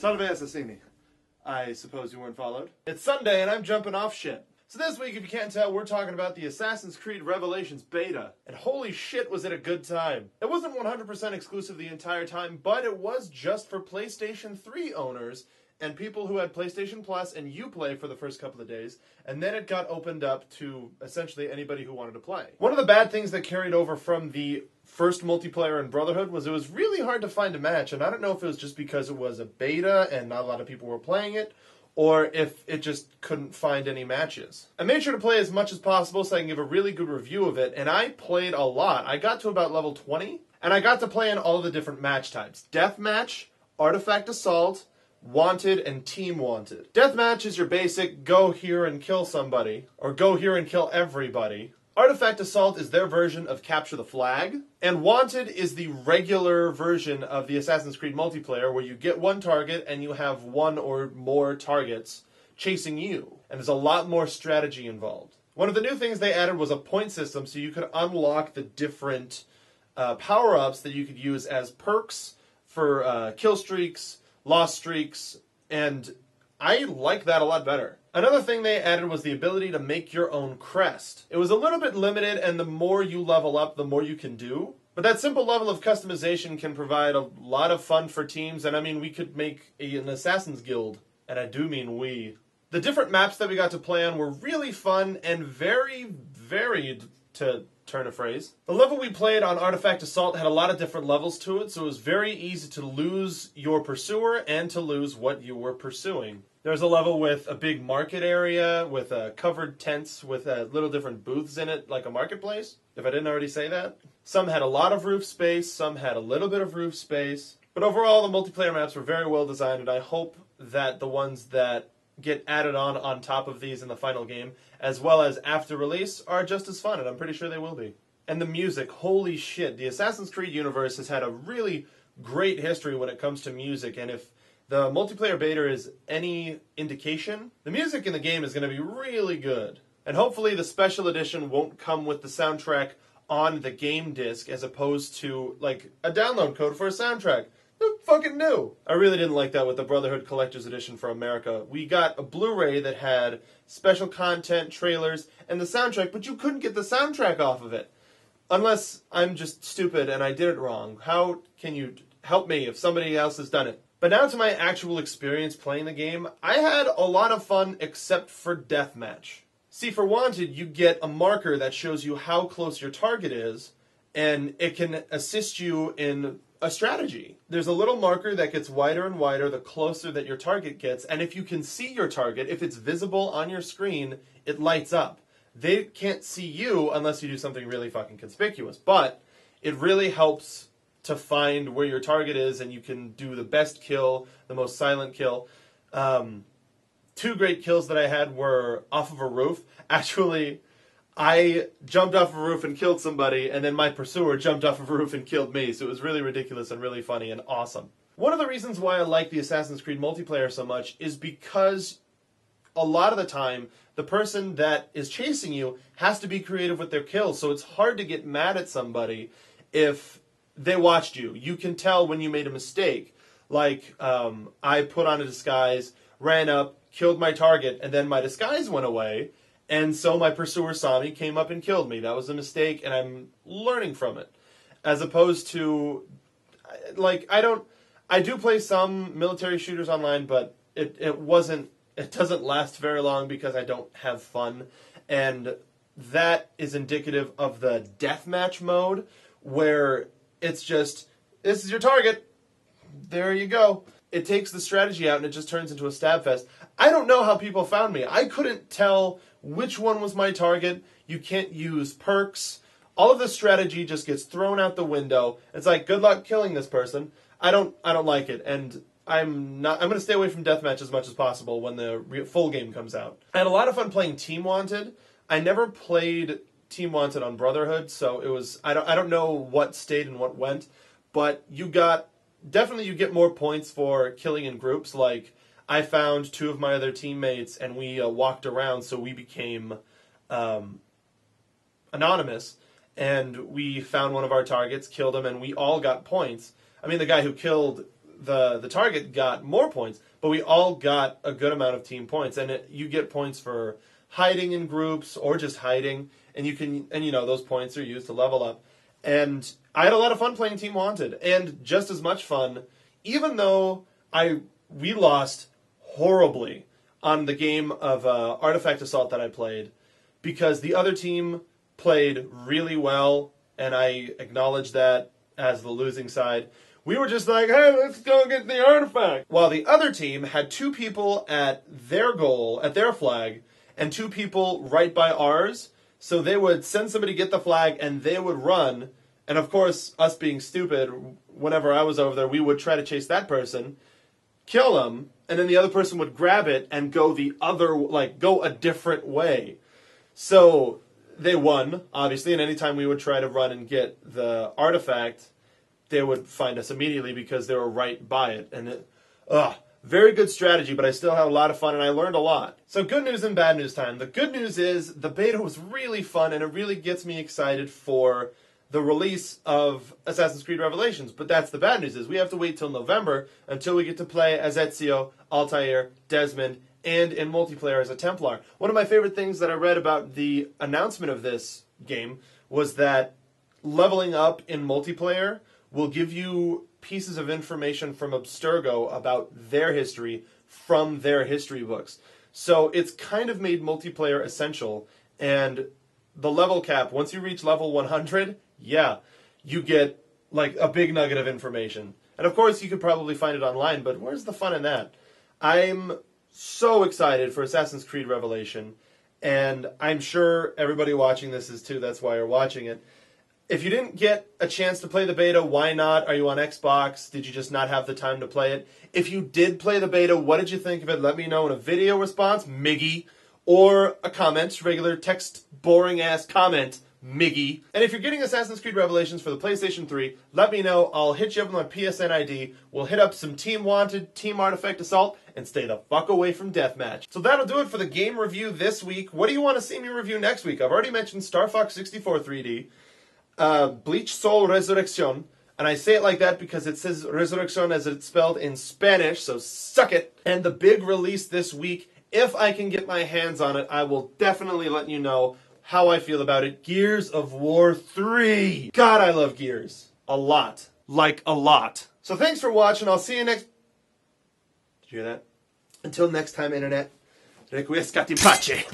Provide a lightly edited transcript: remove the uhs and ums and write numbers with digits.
Salve assassini. I suppose you weren't followed? It's Sunday and I'm jumping off shit. So this week, if you can't tell, we're talking about the Assassin's Creed Revelations beta. And holy shit, was it a good time. It wasn't 100% exclusive the entire time, but it was just for PlayStation 3 owners and people who had PlayStation Plus and Uplay for the first couple of days, and then it got opened up to essentially anybody who wanted to play. One of the bad things that carried over from the first multiplayer in Brotherhood was it was really hard to find a match, and I don't know if it was just because it was a beta and not a lot of people were playing it, or if it just couldn't find any matches. I made sure to play as much as possible so I can give a really good review of it, and I played a lot. I got to about level 20, and I got to play in all of the different match types. Deathmatch, Artifact Assault, Wanted, and Team Wanted. Deathmatch is your basic go here and kill somebody, or go here and kill everybody. Artifact Assault is their version of Capture the Flag, and Wanted is the regular version of the Assassin's Creed multiplayer where you get one target and you have one or more targets chasing you, and there's a lot more strategy involved. One of the new things they added was a point system so you could unlock the different power-ups that you could use as perks for kill streaks, lost streaks, and I like that a lot better. Another thing they added was the ability to make your own crest. It was a little bit limited, and the more you level up, the more you can do. But that simple level of customization can provide a lot of fun for teams, and I mean, we could make an Assassin's Guild, and I do mean we. The different maps that we got to play on were really fun and very varied, to turn a phrase. The level we played on Artifact Assault had a lot of different levels to it, so it was very easy to lose your pursuer and to lose what you were pursuing. There's a level with a big market area with covered tents with little different booths in it, like a marketplace, if I didn't already say that. Some had a lot of roof space, some had a little bit of roof space. But overall, the multiplayer maps were very well designed, and I hope that the ones that get added on top of these in the final game, as well as after release, are just as fun, and I'm pretty sure they will be. And the music, holy shit. The Assassin's Creed universe has had a really great history when it comes to music, and if the multiplayer beta is any indication, the music in the game is going to be really good. And hopefully the special edition won't come with the soundtrack on the game disc as opposed to, like, a download code for a soundtrack. They're fucking new. I really didn't like that with the Brotherhood Collector's Edition for America. We got a Blu-ray that had special content, trailers, and the soundtrack, but you couldn't get the soundtrack off of it. Unless I'm just stupid and I did it wrong. How can you help me if somebody else has done it? But now to my actual experience playing the game, I had a lot of fun except for Deathmatch. See, for Wanted, you get a marker that shows you how close your target is, and it can assist you in a strategy. There's a little marker that gets wider and wider the closer that your target gets, and if you can see your target, if it's visible on your screen, it lights up. They can't see you unless you do something really fucking conspicuous, but it really helps to find where your target is, and you can do the best kill, the most silent kill. Two great kills that I had were off of a roof. Actually, I jumped off a roof and killed somebody, and then my pursuer jumped off of a roof and killed me, so it was really ridiculous and really funny and awesome. One of the reasons why I like the Assassin's Creed multiplayer so much is because a lot of the time, the person that is chasing you has to be creative with their kills, so it's hard to get mad at somebody if they watched you. You can tell when you made a mistake. Like, I put on a disguise, ran up, killed my target, and then my disguise went away, and so my pursuer saw me, came up and killed me. That was a mistake, and I'm learning from it. As opposed to, like, I do play some military shooters online, but it doesn't last very long because I don't have fun, and that is indicative of the deathmatch mode, where it's just, this is your target, there you go. It takes the strategy out and it just turns into a stab fest. I don't know how people found me. I couldn't tell which one was my target. You can't use perks. All of the strategy just gets thrown out the window. It's like, good luck killing this person. I don't like it, and I'm going to stay away from deathmatch as much as possible when the full game comes out. I had a lot of fun playing Team Wanted. I never played Team Wanted on Brotherhood, so it was, I don't know what stayed and what went, but you get more points for killing in groups. Like, I found two of my other teammates and we walked around, so we became anonymous, and we found one of our targets, killed him, and we all got points. I mean, the guy who killed the target got more points, but we all got a good amount of team points, and you get points for hiding in groups or just hiding, and those points are used to level up. And I had a lot of fun playing Team Wanted, and just as much fun, even though we lost horribly on the game of Artifact Assault that I played, because the other team played really well, and I acknowledge that as the losing side. We were just like, hey, let's go get the artifact. While the other team had 2 people at their goal, at their flag, and 2 people right by ours. So they would send somebody to get the flag, and they would run. And of course, us being stupid, whenever I was over there, we would try to chase that person, kill them, and then the other person would grab it and go go a different way. So they won, obviously, and anytime we would try to run and get the artifact, they would find us immediately because they were right by it. And very good strategy, but I still had a lot of fun, and I learned a lot. So good news and bad news time. The good news is the beta was really fun, and it really gets me excited for the release of Assassin's Creed Revelations. But that's the bad news, is we have to wait till November until we get to play as Ezio, Altair, Desmond, and in multiplayer as a Templar. One of my favorite things that I read about the announcement of this game was that leveling up in multiplayer will give you pieces of information from Abstergo about their history from their history books. So it's kind of made multiplayer essential, and the level cap, once you reach level 100, you get like a big nugget of information. And of course you could probably find it online, but where's the fun in that? I'm so excited for Assassin's Creed Revelation, and I'm sure everybody watching this is too, that's why you're watching it. If you didn't get a chance to play the beta, why not? Are you on Xbox? Did you just not have the time to play it? If you did play the beta, what did you think of it? Let me know in a video response, Miggy, or a comment, regular text, boring-ass comment, Miggy. And if you're getting Assassin's Creed Revelations for the PlayStation 3, let me know. I'll hit you up with my PSN ID. We'll hit up some Team Wanted, Team Artifact Assault, and stay the fuck away from Deathmatch. So that'll do it for the game review this week. What do you want to see me review next week? I've already mentioned Star Fox 64 3D. Bleach Soul Resurrection, and I say it like that because it says Resurrection as it's spelled in Spanish, so suck it. And the big release this week, if I can get my hands on it, I will definitely let you know how I feel about it. Gears of War 3. God, I love Gears. A lot. Like a lot. So thanks for watching. I'll see you next... Did you hear that? Until next time, Internet. Requiescat in pace.